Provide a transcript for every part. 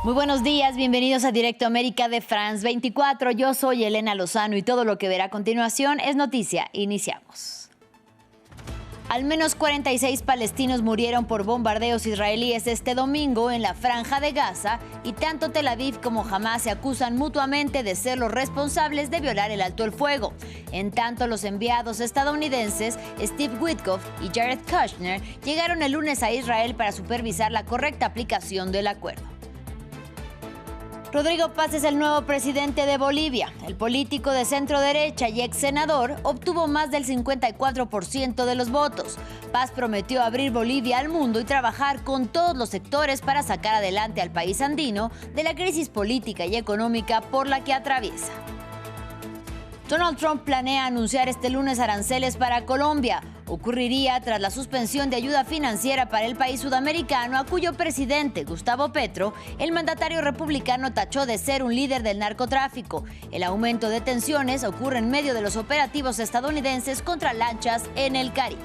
Muy buenos días, bienvenidos a Directo América de France 24. Yo soy Elena Lozano y todo lo que verá a continuación es noticia. Iniciamos. Al menos 46 palestinos murieron por bombardeos israelíes este domingo en la Franja de Gaza y tanto Tel Aviv como Hamás se acusan mutuamente de ser los responsables de violar el alto el fuego. En tanto, los enviados estadounidenses Steve Witkoff y Jared Kushner llegaron el lunes a Israel para supervisar la correcta aplicación del acuerdo. Rodrigo Paz es el nuevo presidente de Bolivia. El político de centro derecha y ex senador obtuvo más del 54% de los votos. Paz prometió abrir Bolivia al mundo y trabajar con todos los sectores para sacar adelante al país andino de la crisis política y económica por la que atraviesa. Donald Trump planea anunciar este lunes aranceles para Colombia. Ocurriría tras la suspensión de ayuda financiera para el país sudamericano, a cuyo presidente, Gustavo Petro, el mandatario republicano tachó de ser un líder del narcotráfico. El aumento de tensiones ocurre en medio de los operativos estadounidenses contra lanchas en el Caribe.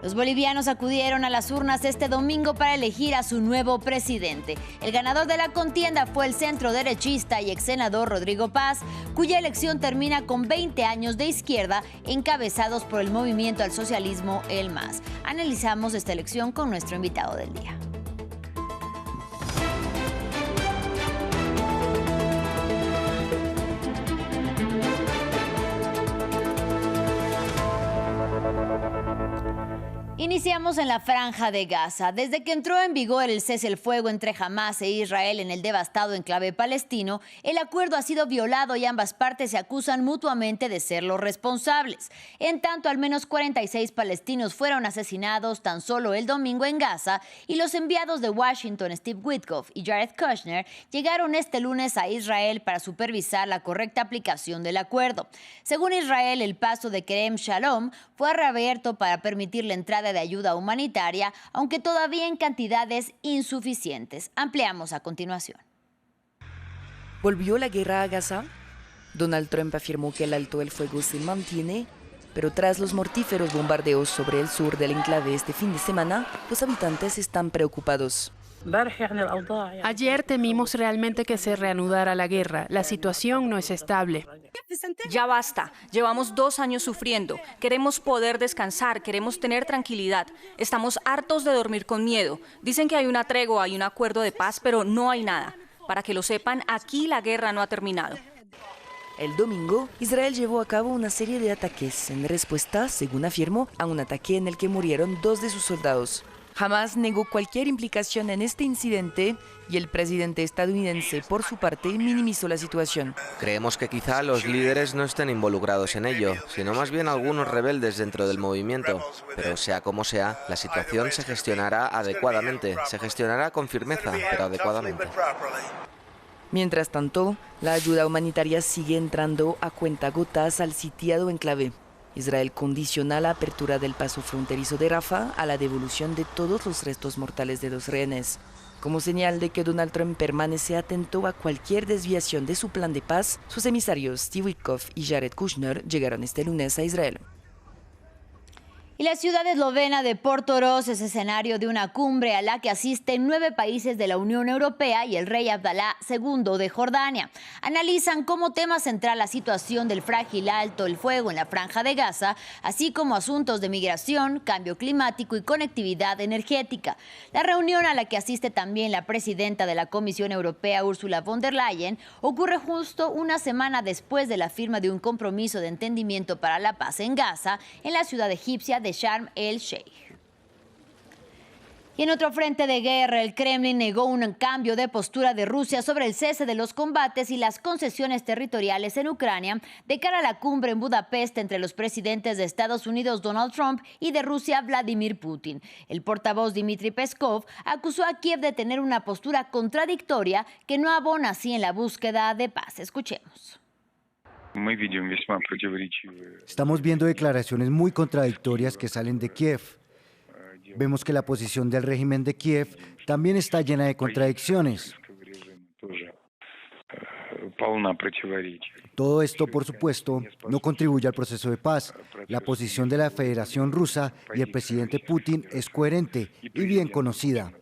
Los bolivianos acudieron a las urnas este domingo para elegir a su nuevo presidente. El ganador de la contienda fue el centroderechista y ex senador Rodrigo Paz, cuya elección termina con 20 años de izquierda encabezados por el movimiento al socialismo El MAS. Analizamos esta elección con nuestro invitado del día. Iniciamos en la Franja de Gaza. Desde que entró en vigor el cese el fuego entre Hamás e Israel en el devastado enclave palestino, el acuerdo ha sido violado y ambas partes se acusan mutuamente de ser los responsables. En tanto, al menos 46 palestinos fueron asesinados tan solo el domingo en Gaza y los enviados de Washington, Steve Witkoff y Jared Kushner, llegaron este lunes a Israel para supervisar la correcta aplicación del acuerdo. Según Israel, el paso de Kerem Shalom fue reabierto para permitir la entrada de ayuda humanitaria, aunque todavía en cantidades insuficientes. Ampliamos a continuación. ¿Volvió la guerra a Gaza? Donald Trump afirmó que el alto el fuego se mantiene, pero tras los mortíferos bombardeos sobre el sur del enclave este fin de semana, los habitantes están preocupados. Ayer temimos realmente que se reanudara la guerra. La situación no es estable. Ya basta. Llevamos 2 años sufriendo. Queremos poder descansar, queremos tener tranquilidad. Estamos hartos de dormir con miedo. Dicen que hay una tregua, hay un acuerdo de paz, pero no hay nada. Para que lo sepan, aquí la guerra no ha terminado. El domingo, Israel llevó a cabo una serie de ataques en respuesta, según afirmó, a un ataque en el que murieron 2 de sus soldados. Hamás negó cualquier implicación en este incidente y el presidente estadounidense, por su parte, minimizó la situación. Creemos que quizá los líderes no estén involucrados en ello, sino más bien algunos rebeldes dentro del movimiento. Pero sea como sea, la situación se gestionará adecuadamente, se gestionará con firmeza, pero adecuadamente. Mientras tanto, la ayuda humanitaria sigue entrando a cuentagotas al sitiado enclave. Israel condiciona la apertura del paso fronterizo de Rafah a la devolución de todos los restos mortales de los rehenes. Como señal de que Donald Trump permanece atento a cualquier desviación de su plan de paz, sus emisarios Steve Witkoff y Jared Kushner llegaron este lunes a Israel. Y la ciudad eslovena de Portorož es escenario de una cumbre a la que asisten 9 países de la Unión Europea y el rey Abdalá II de Jordania. Analizan como tema central la situación del frágil alto el fuego en la Franja de Gaza, así como asuntos de migración, cambio climático y conectividad energética. La reunión, a la que asiste también la presidenta de la Comisión Europea, Ursula von der Leyen, ocurre justo una semana después de la firma de un compromiso de entendimiento para la paz en Gaza, en la ciudad egipcia de Sharm el-Sheikh. Y en otro frente de guerra, el Kremlin negó un cambio de postura de Rusia sobre el cese de los combates y las concesiones territoriales en Ucrania de cara a la cumbre en Budapest entre los presidentes de Estados Unidos Donald Trump y de Rusia Vladimir Putin. El portavoz Dmitry Peskov acusó a Kiev de tener una postura contradictoria que no abona así en la búsqueda de paz. Escuchemos. Estamos viendo declaraciones muy contradictorias que salen de Kiev. Vemos que la posición del régimen de Kiev también está llena de contradicciones. Todo esto, por supuesto, no contribuye al proceso de paz. La posición de la Federación Rusa y el presidente Putin es coherente y bien conocida.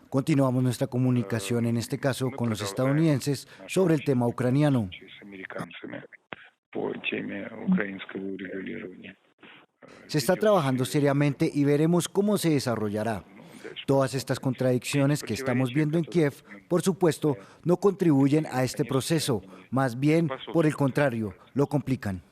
Continuamos nuestra comunicación, en este caso con los estadounidenses, sobre el tema ucraniano. Se está trabajando seriamente y veremos cómo se desarrollará. Todas estas contradicciones que estamos viendo en Kiev, por supuesto, no contribuyen a este proceso, más bien, por el contrario, lo complican.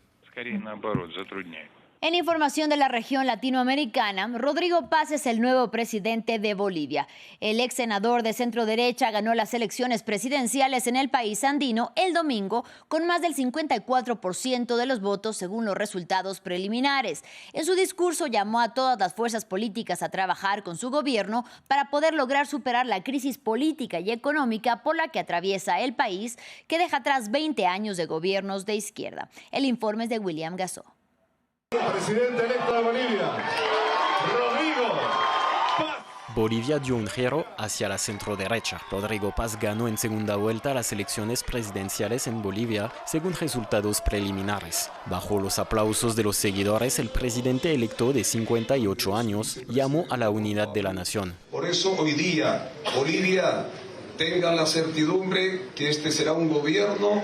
En información de la región latinoamericana, Rodrigo Paz es el nuevo presidente de Bolivia. El ex senador de centro derecha ganó las elecciones presidenciales en el país andino el domingo con más del 54% de los votos según los resultados preliminares. En su discurso llamó a todas las fuerzas políticas a trabajar con su gobierno para poder lograr superar la crisis política y económica por la que atraviesa el país, que deja atrás 20 años de gobiernos de izquierda. El informe es de William Gassó. Presidente electo de Bolivia, Rodrigo Paz. Bolivia dio un giro hacia la centroderecha. Rodrigo Paz ganó en segunda vuelta las elecciones presidenciales en Bolivia, según resultados preliminares. Bajo los aplausos de los seguidores, el presidente electo de 58 años llamó a la unidad de la nación. Por eso hoy día, Bolivia, tengan la certidumbre que este será un gobierno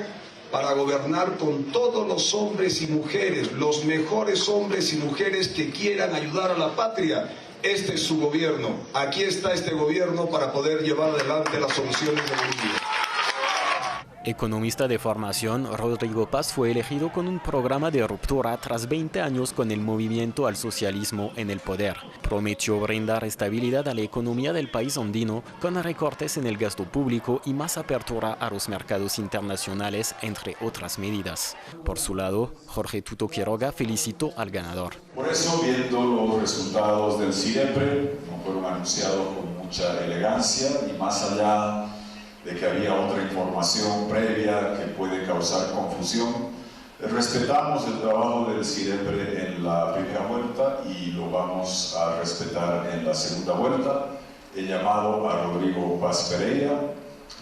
para gobernar con todos los hombres y mujeres, los mejores hombres y mujeres que quieran ayudar a la patria. Este es su gobierno. Aquí está este gobierno para poder llevar adelante las soluciones de Bolivia. Economista de formación, Rodrigo Paz fue elegido con un programa de ruptura tras 20 años con el movimiento al socialismo en el poder. Prometió brindar estabilidad a la economía del país andino con recortes en el gasto público y más apertura a los mercados internacionales, entre otras medidas. Por su lado, Jorge Tuto Quiroga felicitó al ganador. Por eso, viendo los resultados del CIDEPRE, no fueron anunciados con mucha elegancia y más allá de que había otra información previa que puede causar confusión. Respetamos el trabajo del CIDEPRE en la primera vuelta y lo vamos a respetar en la segunda vuelta. He llamado a Rodrigo Paz Pereira,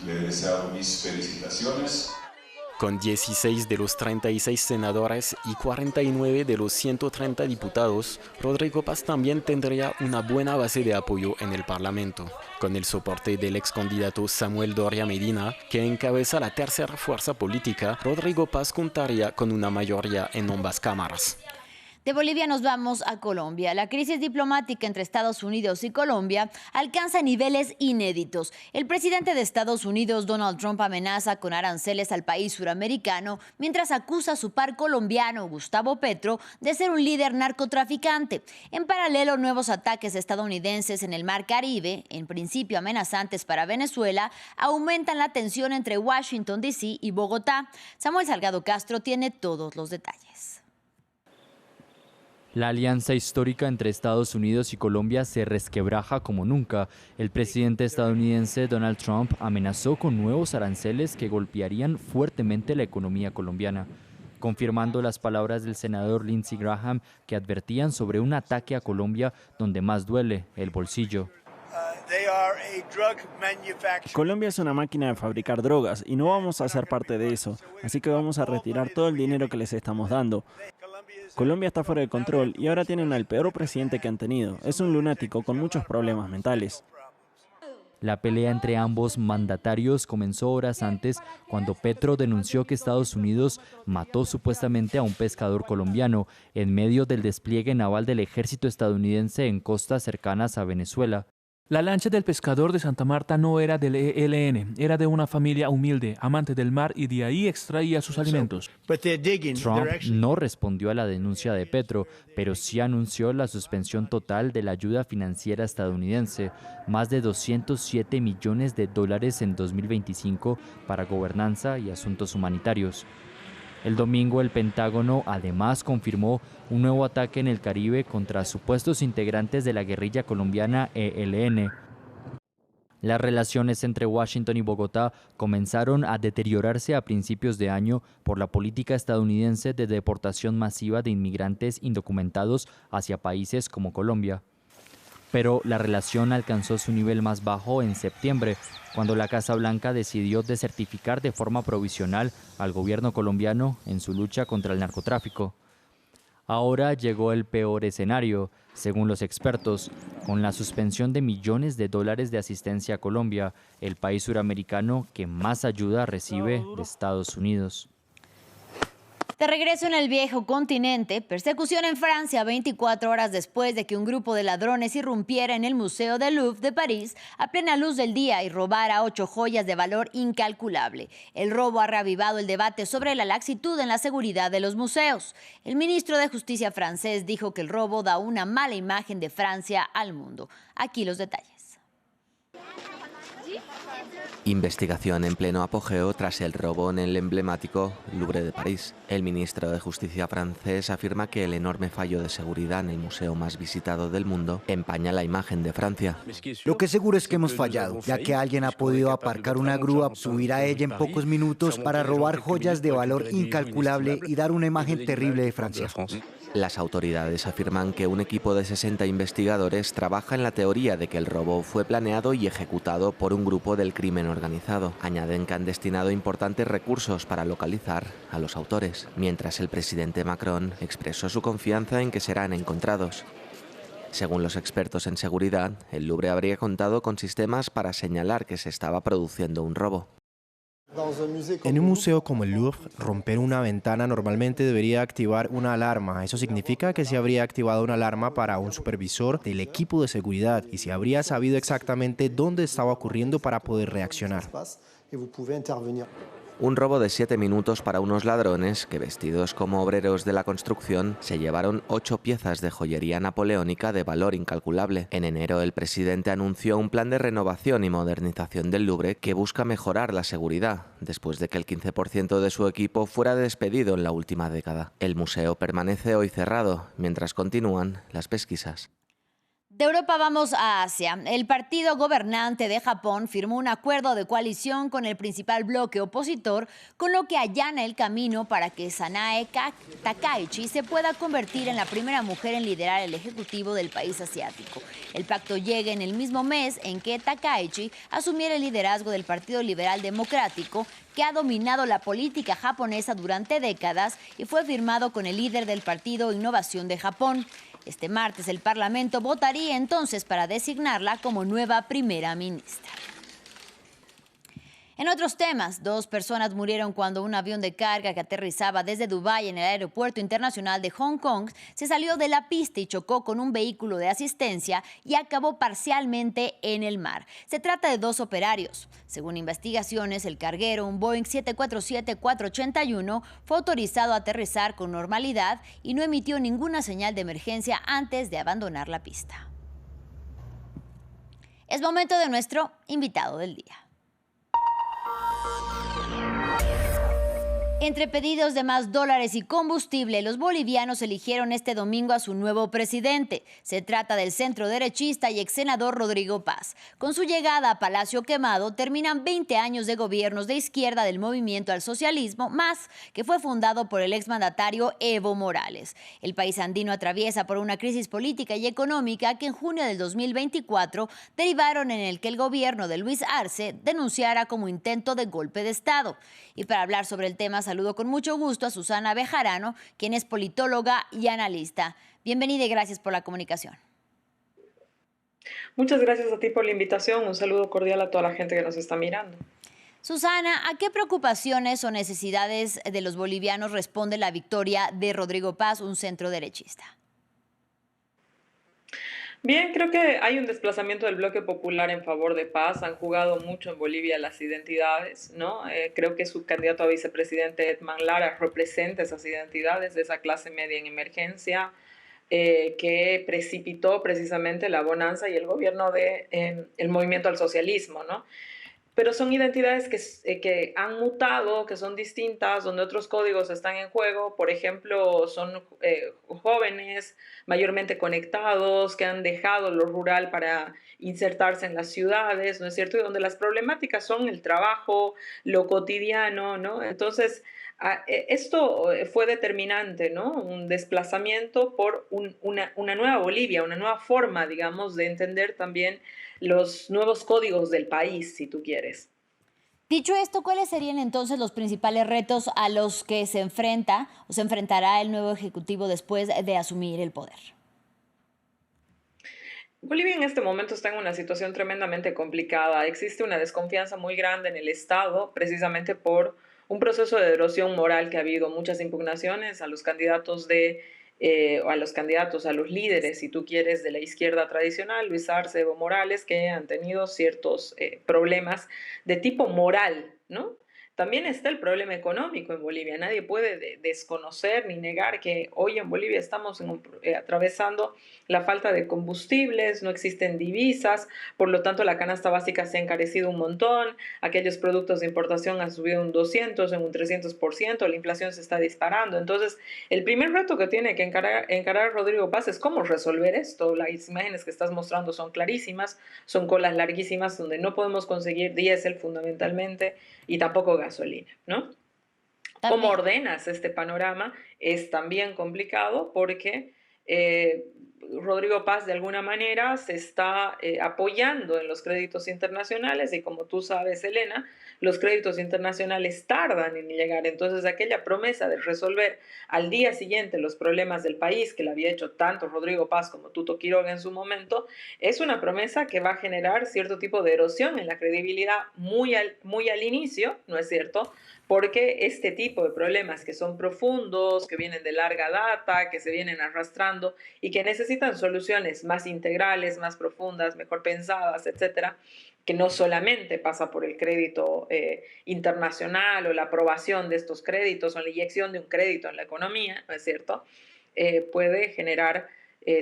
le he deseado mis felicitaciones. Con 16 de los 36 senadores y 49 de los 130 diputados, Rodrigo Paz también tendría una buena base de apoyo en el Parlamento. Con el soporte del ex candidato Samuel Doria Medina, que encabeza la tercera fuerza política, Rodrigo Paz contaría con una mayoría en ambas cámaras. De Bolivia nos vamos a Colombia. La crisis diplomática entre Estados Unidos y Colombia alcanza niveles inéditos. El presidente de Estados Unidos, Donald Trump, amenaza con aranceles al país suramericano, mientras acusa a su par colombiano, Gustavo Petro, de ser un líder narcotraficante. En paralelo, nuevos ataques estadounidenses en el Mar Caribe, en principio amenazantes para Venezuela, aumentan la tensión entre Washington, D.C. y Bogotá. Samuel Salgado Castro tiene todos los detalles. La alianza histórica entre Estados Unidos y Colombia se resquebraja como nunca. El presidente estadounidense Donald Trump amenazó con nuevos aranceles que golpearían fuertemente la economía colombiana, confirmando las palabras del senador Lindsey Graham, que advertían sobre un ataque a Colombia donde más duele, el bolsillo. Colombia es una máquina de fabricar drogas y no vamos a ser parte de eso, así que vamos a retirar todo el dinero que les estamos dando. Colombia está fuera de control y ahora tienen al peor presidente que han tenido. Es un lunático con muchos problemas mentales. La pelea entre ambos mandatarios comenzó horas antes, cuando Petro denunció que Estados Unidos mató supuestamente a un pescador colombiano en medio del despliegue naval del ejército estadounidense en costas cercanas a Venezuela. La lancha del pescador de Santa Marta no era del ELN, era de una familia humilde, amante del mar, y de ahí extraía sus alimentos. Trump no respondió a la denuncia de Petro, pero sí anunció la suspensión total de la ayuda financiera estadounidense, más de $207 millones en 2025 para gobernanza y asuntos humanitarios. El domingo el Pentágono además confirmó un nuevo ataque en el Caribe contra supuestos integrantes de la guerrilla colombiana ELN. Las relaciones entre Washington y Bogotá comenzaron a deteriorarse a principios de año por la política estadounidense de deportación masiva de inmigrantes indocumentados hacia países como Colombia. Pero la relación alcanzó su nivel más bajo en septiembre, cuando la Casa Blanca decidió desertificar de forma provisional al gobierno colombiano en su lucha contra el narcotráfico. Ahora llegó el peor escenario, según los expertos, con la suspensión de millones de dólares de asistencia a Colombia, el país suramericano que más ayuda recibe de Estados Unidos. De regreso en el viejo continente, persecución en Francia 24 horas después de que un grupo de ladrones irrumpiera en el Museo del Louvre de París a plena luz del día y robara 8 joyas de valor incalculable. El robo ha reavivado el debate sobre la laxitud en la seguridad de los museos. El ministro de Justicia francés dijo que el robo da una mala imagen de Francia al mundo. Aquí los detalles. Investigación en pleno apogeo tras el robo en el emblemático Louvre de París. El ministro de Justicia francés afirma que el enorme fallo de seguridad en el museo más visitado del mundo empaña la imagen de Francia. Lo que seguro es que hemos fallado, ya que alguien ha podido aparcar una grúa, subir a ella en pocos minutos para robar joyas de valor incalculable y dar una imagen terrible de Francia. Las autoridades afirman que un equipo de 60 investigadores trabaja en la teoría de que el robo fue planeado y ejecutado por un grupo del crimen organizado. Añaden que han destinado importantes recursos para localizar a los autores, mientras el presidente Macron expresó su confianza en que serán encontrados. Según los expertos en seguridad, el Louvre habría contado con sistemas para señalar que se estaba produciendo un robo. En un museo como el Louvre, romper una ventana normalmente debería activar una alarma. Eso significa que se habría activado una alarma para un supervisor del equipo de seguridad y se habría sabido exactamente dónde estaba ocurriendo para poder reaccionar. Un robo de 7 minutos para unos ladrones que, vestidos como obreros de la construcción, se llevaron 8 piezas de joyería napoleónica de valor incalculable. En enero, el presidente anunció un plan de renovación y modernización del Louvre que busca mejorar la seguridad, después de que el 15% de su equipo fuera despedido en la última década. El museo permanece hoy cerrado, mientras continúan las pesquisas. De Europa vamos a Asia. El partido gobernante de Japón firmó un acuerdo de coalición con el principal bloque opositor, con lo que allana el camino para que Sanae Takaichi se pueda convertir en la primera mujer en liderar el ejecutivo del país asiático. El pacto llega en el mismo mes en que Takaichi asumiera el liderazgo del Partido Liberal Democrático, que ha dominado la política japonesa durante décadas y fue firmado con el líder del Partido Innovación de Japón. Este martes el Parlamento votaría entonces para designarla como nueva primera ministra. En otros temas, 2 personas murieron cuando un avión de carga que aterrizaba desde Dubái en el aeropuerto internacional de Hong Kong se salió de la pista y chocó con un vehículo de asistencia y acabó parcialmente en el mar. Se trata de 2 operarios. Según investigaciones, el carguero, un Boeing 747-481, fue autorizado a aterrizar con normalidad y no emitió ninguna señal de emergencia antes de abandonar la pista. Es momento de nuestro invitado del día. Entre pedidos de más dólares y combustible, los bolivianos eligieron este domingo a su nuevo presidente. Se trata del centroderechista y exsenador Rodrigo Paz. Con su llegada a Palacio Quemado, terminan 20 años de gobiernos de izquierda del movimiento al socialismo, MAS, que fue fundado por el exmandatario Evo Morales. El país andino atraviesa por una crisis política y económica que en junio del 2024 derivaron en el que el gobierno de Luis Arce denunciara como intento de golpe de Estado. Y para hablar sobre el tema, saludo con mucho gusto a Susana Bejarano, quien es politóloga y analista. Bienvenida y gracias por la comunicación. Muchas gracias a ti por la invitación. Un saludo cordial a toda la gente que nos está mirando. Susana, ¿a qué preocupaciones o necesidades de los bolivianos responde la victoria de Rodrigo Paz, un centroderechista? Bien, creo que hay un desplazamiento del bloque popular en favor de Paz. Han jugado mucho en Bolivia las identidades, ¿no? Creo que su candidato a vicepresidente, Edman Lara, representa esas identidades de esa clase media en emergencia que precipitó precisamente la bonanza y el gobierno del movimiento al socialismo, ¿no? Pero son identidades que han mutado, que son distintas, donde otros códigos están en juego. Por ejemplo, son jóvenes mayormente conectados, que han dejado lo rural para insertarse en las ciudades, ¿no es cierto? Y donde las problemáticas son el trabajo, lo cotidiano, ¿no? Entonces, esto fue determinante, ¿no? Un desplazamiento por una nueva Bolivia, una nueva forma, digamos, de entender también los nuevos códigos del país, si tú quieres. Dicho esto, ¿cuáles serían entonces los principales retos a los que se enfrenta o se enfrentará el nuevo Ejecutivo después de asumir el poder? Bolivia en este momento está en una situación tremendamente complicada. Existe una desconfianza muy grande en el Estado, precisamente por un proceso de erosión moral que ha habido, muchas impugnaciones a los candidatos a los líderes, si tú quieres, de la izquierda tradicional, Luis Arce, Evo Morales, que han tenido ciertos problemas de tipo moral, ¿no? También está el problema económico en Bolivia. Nadie puede desconocer ni negar que hoy en Bolivia estamos atravesando la falta de combustibles, no existen divisas, por lo tanto la canasta básica se ha encarecido un montón, aquellos productos de importación han subido un 200, en un 300%, la inflación se está disparando. Entonces, el primer reto que tiene que encarar Rodrigo Paz es cómo resolver esto. Las imágenes que estás mostrando son clarísimas, son colas larguísimas donde no podemos conseguir diésel fundamentalmente y tampoco gasolina, ¿no? ¿Cómo ordenas este panorama? Es también complicado porque Rodrigo Paz de alguna manera se está apoyando en los créditos internacionales y como tú sabes, Elena, los créditos internacionales tardan en llegar. Entonces aquella promesa de resolver al día siguiente los problemas del país que le había hecho tanto Rodrigo Paz como Tuto Quiroga en su momento, es una promesa que va a generar cierto tipo de erosión en la credibilidad muy al inicio, ¿no es cierto?, porque este tipo de problemas que son profundos, que vienen de larga data, que se vienen arrastrando y que necesitan soluciones más integrales, más profundas, mejor pensadas, etcétera, que no solamente pasa por el crédito internacional o la aprobación de estos créditos o la inyección de un crédito en la economía, ¿no es cierto?, puede generar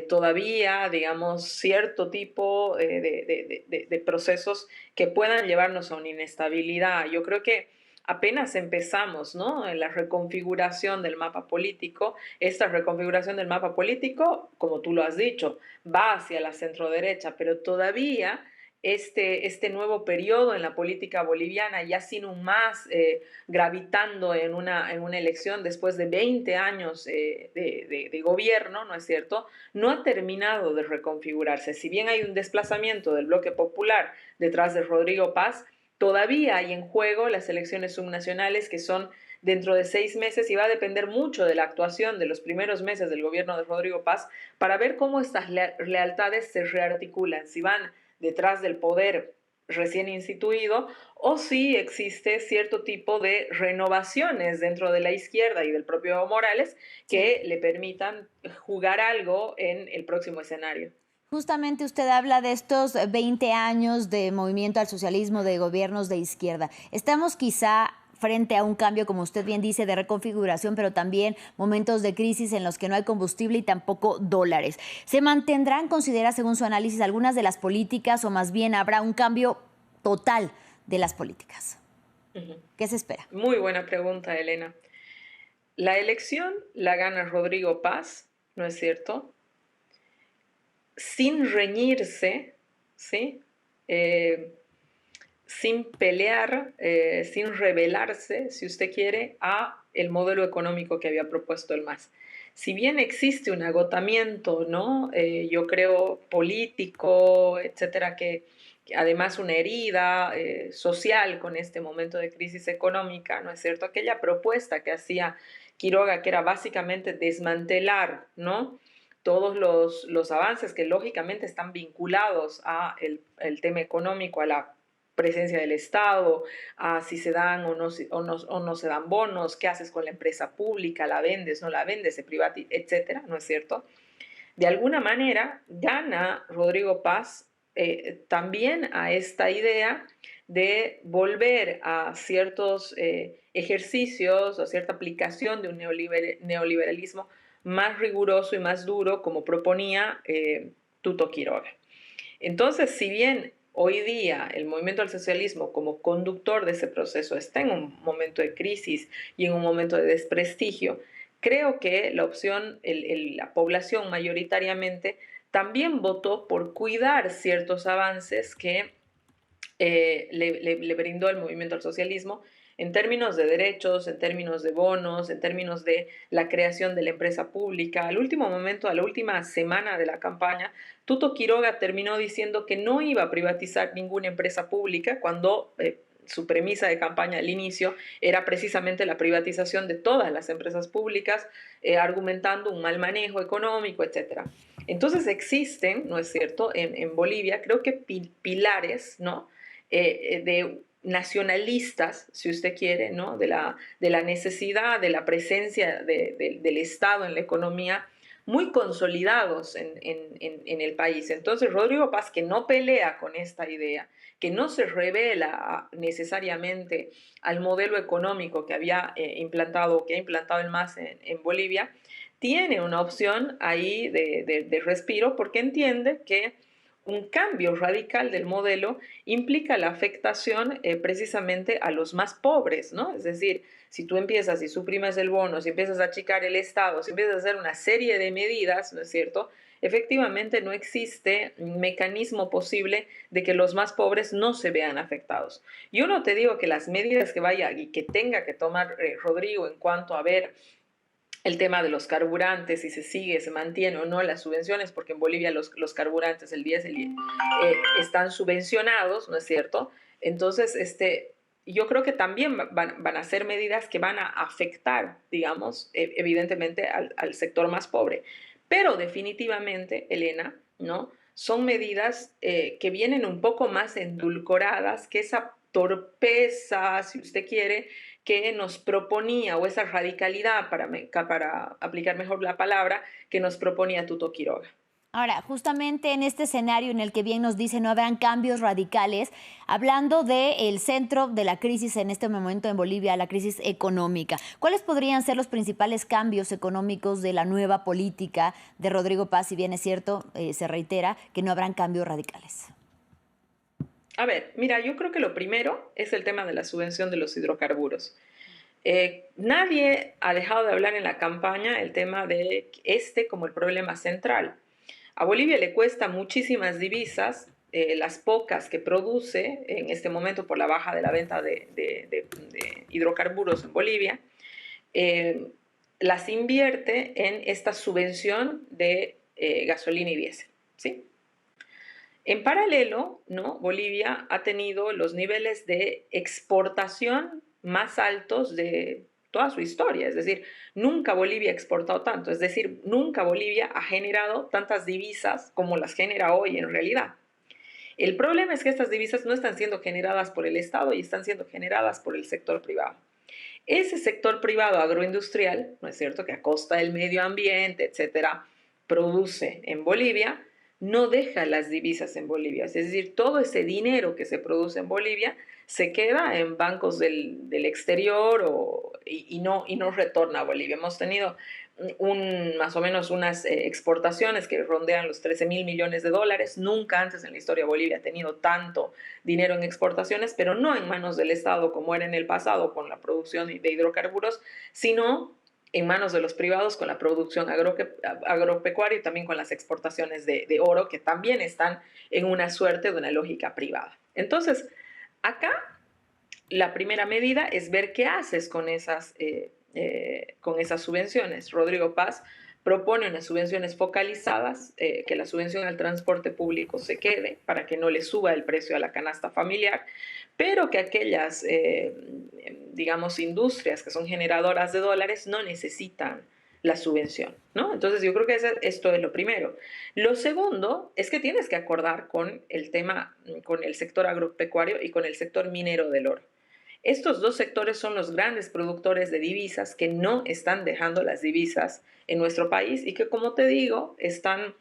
todavía, digamos, cierto tipo de procesos que puedan llevarnos a una inestabilidad. Yo creo que apenas empezamos, ¿no?, en la reconfiguración del mapa político. Esta reconfiguración del mapa político, como tú lo has dicho, va hacia la centroderecha, pero todavía este nuevo periodo en la política boliviana, ya sin un más gravitando en una elección después de 20 años de gobierno, ¿no es cierto?, no ha terminado de reconfigurarse. Si bien hay un desplazamiento del bloque popular detrás de Rodrigo Paz, todavía hay en juego las elecciones subnacionales que son dentro de 6 meses y va a depender mucho de la actuación de los primeros meses del gobierno de Rodrigo Paz para ver cómo estas lealtades se rearticulan, si van detrás del poder recién instituido o si existe cierto tipo de renovaciones dentro de la izquierda y del propio Evo Morales que le permitan jugar algo en el próximo escenario. Justamente usted habla de estos 20 años de movimiento al socialismo, de gobiernos de izquierda. Estamos quizá frente a un cambio, como usted bien dice, de reconfiguración, pero también momentos de crisis en los que no hay combustible y tampoco dólares. ¿Se mantendrán, considera, según su análisis, algunas de las políticas o más bien habrá un cambio total de las políticas? ¿Qué se espera? Muy buena pregunta, Elena. La elección la gana Rodrigo Paz, ¿no es cierto?, sin reñirse, ¿sí?, sin pelear, sin rebelarse, si usted quiere, a el modelo económico que había propuesto el MAS. Si bien existe un agotamiento, ¿no?, yo creo político, etcétera, que además una herida social con este momento de crisis económica, ¿no es cierto?, aquella propuesta que hacía Quiroga, que era básicamente desmantelar, ¿no?, todos los avances que lógicamente están vinculados a el tema económico, a la presencia del Estado, a si se dan o no se dan bonos, qué haces con la empresa pública, la vendes, no la vendes, se privatiza, etcétera, ¿no es cierto? De alguna manera gana Rodrigo Paz también a esta idea de volver a ciertos ejercicios, a cierta aplicación de un neoliberalismo más riguroso y más duro, como proponía Tuto Quiroga. Entonces, si bien hoy día el movimiento al socialismo como conductor de ese proceso está en un momento de crisis y en un momento de desprestigio, creo que la opción, la población mayoritariamente también votó por cuidar ciertos avances que le brindó el movimiento al socialismo en términos de derechos, en términos de bonos, en términos de la creación de la empresa pública. Al último momento, a la última semana de la campaña, Tuto Quiroga terminó diciendo que no iba a privatizar ninguna empresa pública cuando su premisa de campaña al inicio era precisamente la privatización de todas las empresas públicas, argumentando un mal manejo económico, etc. Entonces existen, ¿no es cierto?, en Bolivia, creo que pilares, ¿no?, de nacionalistas, si usted quiere, ¿no?, de la necesidad de la presencia del Estado en la economía, muy consolidados en el país. Entonces, Rodrigo Paz, que no pelea con esta idea, que no se revela necesariamente al modelo económico que había implantado, que ha implantado el MAS en Bolivia, tiene una opción ahí de respiro, porque entiende que un cambio radical del modelo implica la afectación precisamente a los más pobres, ¿no? Es decir, si tú empiezas y suprimes el bono, si empiezas a achicar el Estado, si empiezas a hacer una serie de medidas, ¿no es cierto?, efectivamente no existe un mecanismo posible de que los más pobres no se vean afectados. Yo no te digo que las medidas que vaya y que tenga que tomar Rodrigo en cuanto a ver el tema de los carburantes, si se mantiene o no las subvenciones, porque en Bolivia los carburantes, el diésel, están subvencionados, ¿no es cierto? Entonces, yo creo que también van a ser medidas que van a afectar, digamos, evidentemente al sector más pobre. Pero definitivamente, Elena, ¿no?, son medidas que vienen un poco más endulcoradas que esa torpeza, si usted quiere, que nos proponía, o esa radicalidad, para aplicar mejor la palabra, que nos proponía Tuto Quiroga. Ahora, justamente en este escenario en el que bien nos dice no habrán cambios radicales, hablando del centro de la crisis en este momento en Bolivia, la crisis económica, ¿cuáles podrían ser los principales cambios económicos de la nueva política de Rodrigo Paz? Si bien es cierto, se reitera que no habrán cambios radicales. A ver, mira, yo creo que lo primero es el tema de la subvención de los hidrocarburos. Nadie ha dejado de hablar en la campaña el tema de como el problema central. A Bolivia le cuesta muchísimas divisas, las pocas que produce en este momento por la baja de la venta de hidrocarburos en Bolivia, las invierte en esta subvención de gasolina y diésel, ¿sí? En paralelo, ¿no?, Bolivia ha tenido los niveles de exportación más altos de toda su historia. Es decir, nunca Bolivia ha exportado tanto. Es decir, nunca Bolivia ha generado tantas divisas como las genera hoy en realidad. El problema es que estas divisas no están siendo generadas por el Estado y están siendo generadas por el sector privado. Ese sector privado agroindustrial, ¿no es cierto?, que a costa del medio ambiente, etcétera, produce en Bolivia, no deja las divisas en Bolivia. Es decir, todo ese dinero que se produce en Bolivia se queda en bancos del exterior y no retorna a Bolivia. Hemos tenido más o menos unas exportaciones que rondean los 13.000 millones de dólares. Nunca antes en la historia de Bolivia ha tenido tanto dinero en exportaciones, pero no en manos del Estado como era en el pasado con la producción de hidrocarburos, sino en manos de los privados con la producción agropecuaria y también con las exportaciones de oro, que también están en una suerte de una lógica privada. Entonces, acá la primera medida es ver qué haces con esas subvenciones. Rodrigo Paz propone unas subvenciones focalizadas, que la subvención al transporte público se quede para que no le suba el precio a la canasta familiar, pero que aquellas, digamos, industrias que son generadoras de dólares no necesitan la subvención, ¿no? Entonces yo creo que esto es lo primero. Lo segundo es que tienes que acordar con el tema, con el sector agropecuario y con el sector minero del oro. Estos dos sectores son los grandes productores de divisas que no están dejando las divisas en nuestro país y que, como te digo, están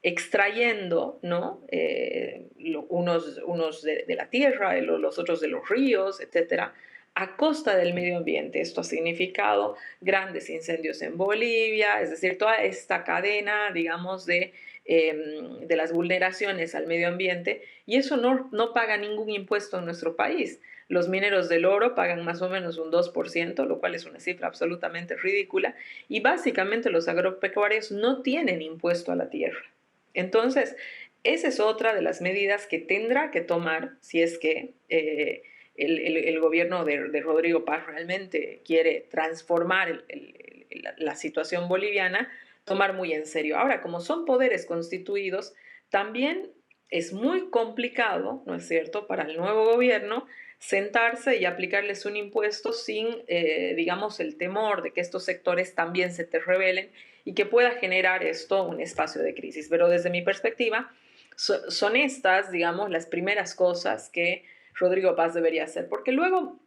extrayendo, ¿no?, unos de la tierra, los otros de los ríos, etcétera, a costa del medio ambiente. Esto ha significado grandes incendios en Bolivia, es decir, toda esta cadena, digamos, de las vulneraciones al medio ambiente, y eso no paga ningún impuesto en nuestro país. Los mineros del oro pagan más o menos un 2%, lo cual es una cifra absolutamente ridícula, y básicamente los agropecuarios no tienen impuesto a la tierra. Entonces, esa es otra de las medidas que tendrá que tomar si es que el gobierno de Rodrigo Paz realmente quiere transformar la situación boliviana, tomar muy en serio. Ahora, como son poderes constituidos, también es muy complicado, ¿no es cierto?, para el nuevo gobierno sentarse y aplicarles un impuesto sin, digamos, el temor de que estos sectores también se te rebelen y que pueda generar esto un espacio de crisis. Pero desde mi perspectiva, son estas, digamos, las primeras cosas que Rodrigo Paz debería hacer, porque luego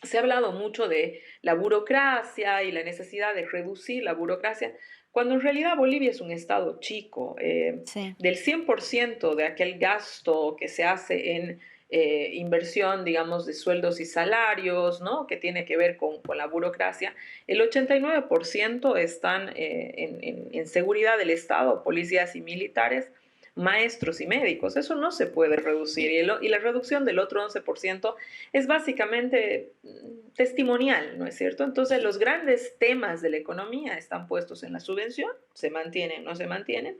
se ha hablado mucho de la burocracia y la necesidad de reducir la burocracia, cuando en realidad Bolivia es un estado chico. Sí. Del 100% de aquel gasto que se hace en inversión, digamos, de sueldos y salarios, ¿no?, que tiene que ver con la burocracia, el 89% están en seguridad del Estado, policías y militares, maestros y médicos. Eso no se puede reducir, y la reducción del otro 11% es básicamente testimonial, ¿no es cierto? Entonces los grandes temas de la economía están puestos en la subvención, se mantienen, no se mantienen,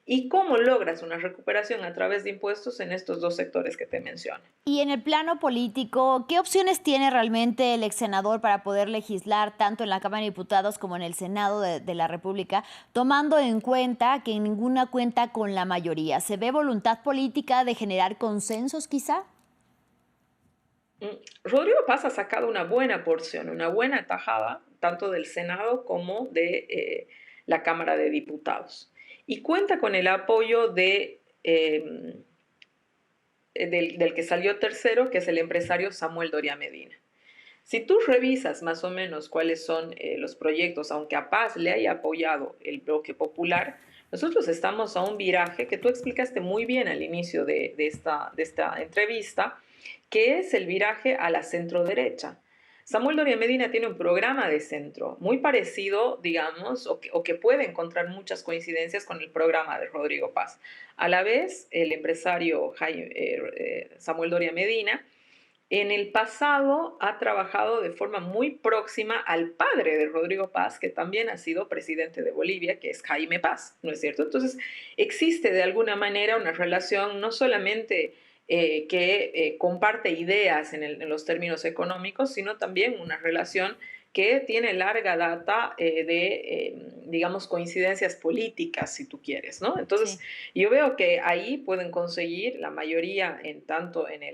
y cómo logras una recuperación a través de impuestos en estos dos sectores que te menciono. Y en el plano político, ¿qué opciones tiene realmente el ex senador para poder legislar tanto en la Cámara de Diputados como en el Senado de la República, tomando en cuenta que ninguna cuenta con la mayoría? ¿Se ve voluntad política de generar consensos quizá? Rodrigo Paz ha sacado una buena porción, una buena tajada, tanto del Senado como de la Cámara de Diputados. Y cuenta con el apoyo del que salió tercero, que es el empresario Samuel Doria Medina. Si tú revisas más o menos cuáles son los proyectos, aunque a Paz le haya apoyado el bloque popular, nosotros estamos a un viraje que tú explicaste muy bien al inicio de esta entrevista, que es el viraje a la centro-derecha. Samuel Doria Medina tiene un programa de centro muy parecido, digamos, o que puede encontrar muchas coincidencias con el programa de Rodrigo Paz. A la vez, el empresario Samuel Doria Medina, en el pasado ha trabajado de forma muy próxima al padre de Rodrigo Paz, que también ha sido presidente de Bolivia, que es Jaime Paz, ¿no es cierto? Entonces, existe de alguna manera una relación no solamente que comparte ideas en los términos económicos, sino también una relación que tiene larga data digamos, coincidencias políticas, si tú quieres, ¿no? Entonces, sí, yo veo que ahí pueden conseguir la mayoría tanto en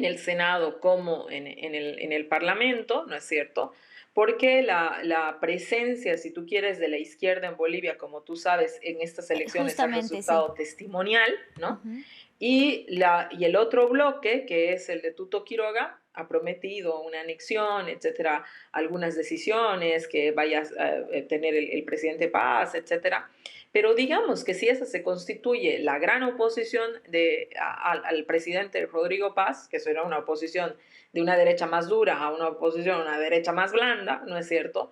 el Senado como en el Parlamento, ¿no es cierto? Porque la presencia, si tú quieres, de la izquierda en Bolivia, como tú sabes, en estas elecciones ha resultado testimonial, ¿no? Uh-huh. Y el otro bloque, que es el de Tuto Quiroga, ha prometido una anexión, etcétera, algunas decisiones que vaya a tener el presidente Paz, etcétera. Pero digamos que si esa se constituye la gran oposición al presidente Rodrigo Paz, que será una oposición de una derecha más dura a una oposición a una derecha más blanda, ¿no es cierto?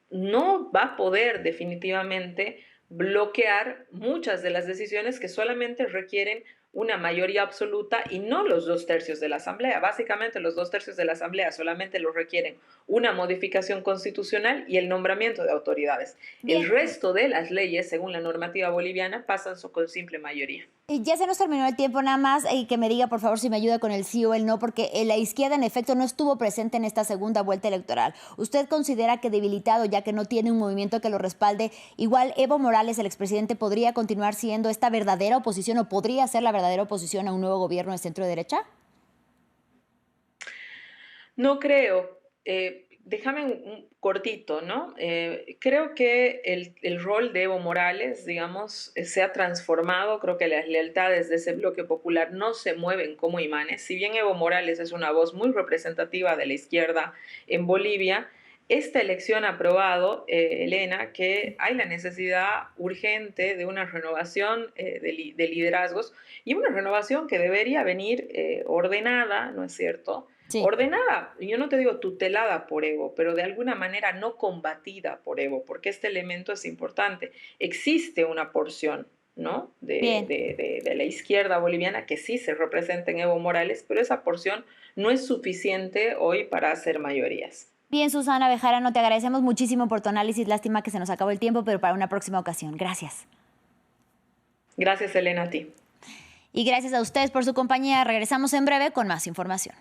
No va a poder definitivamente bloquear muchas de las decisiones que solamente requieren una mayoría absoluta y no los 2/3 de la Asamblea. Básicamente los 2/3 de la Asamblea solamente lo requieren una modificación constitucional y el nombramiento de autoridades. Bien. El resto de las leyes, según la normativa boliviana, pasan con simple mayoría. Y ya se nos terminó el tiempo, nada más que me diga, por favor, si me ayuda con el sí o el no, porque la izquierda, en efecto, no estuvo presente en esta segunda vuelta electoral. ¿Usted considera que debilitado, ya que no tiene un movimiento que lo respalde, igual Evo Morales, el expresidente, podría continuar siendo esta verdadera oposición o podría ser la verdadera oposición a un nuevo gobierno de centro-derecha? No creo. Déjame un cortito, ¿no? Creo que el rol de Evo Morales, digamos, se ha transformado. Creo que las lealtades de ese bloque popular no se mueven como imanes. Si bien Evo Morales es una voz muy representativa de la izquierda en Bolivia, esta elección ha probado, Elena, que hay la necesidad urgente de una renovación de liderazgos y una renovación que debería venir ordenada, ¿no es cierto? Sí. Ordenada, yo no te digo tutelada por Evo, pero de alguna manera no combatida por Evo, porque este elemento es importante. Existe una porción, ¿no?, de la izquierda boliviana que sí se representa en Evo Morales, pero esa porción no es suficiente hoy para hacer mayorías. Bien, Susana Bejarano, te agradecemos muchísimo por tu análisis. Lástima que se nos acabó el tiempo, pero para una próxima ocasión. Gracias. Gracias, Elena, a ti. Y gracias a ustedes por su compañía. Regresamos en breve con más información.